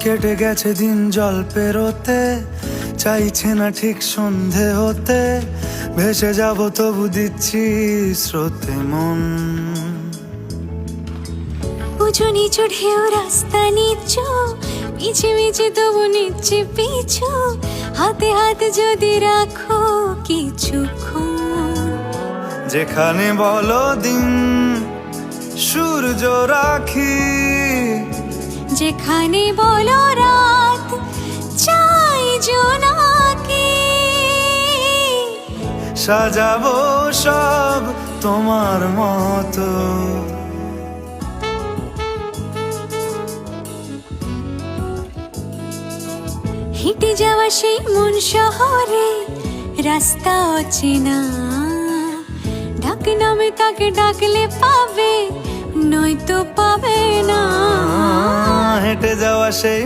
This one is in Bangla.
কেটে গেছে দিন জল পেরোতে, চাইছে না ঠিক সন্ধে হতে, ভেসে যাব তবু দিচ্ছি স্রোতে মন। উঁচু নিচু ঢেউ রাস্তা নিচ্ছ, মিছে মিছে তবু নিচ্ছে পিছু, হাতে হাত যদি রাখো কিছুক্ষণ। যেখানে বলো দিন সূর্য রাখি, যেখানে বলো রাত চাই জোনাকি, সাজাবো সব তোমার মতো। হেঁটে যাওয়া সেই মন শহরে রাস্তা অচেনা, ডাক নামে তাকে ডাকলে পাবে, নয়তো পাবে না। হেঁটে যাওয়া সেই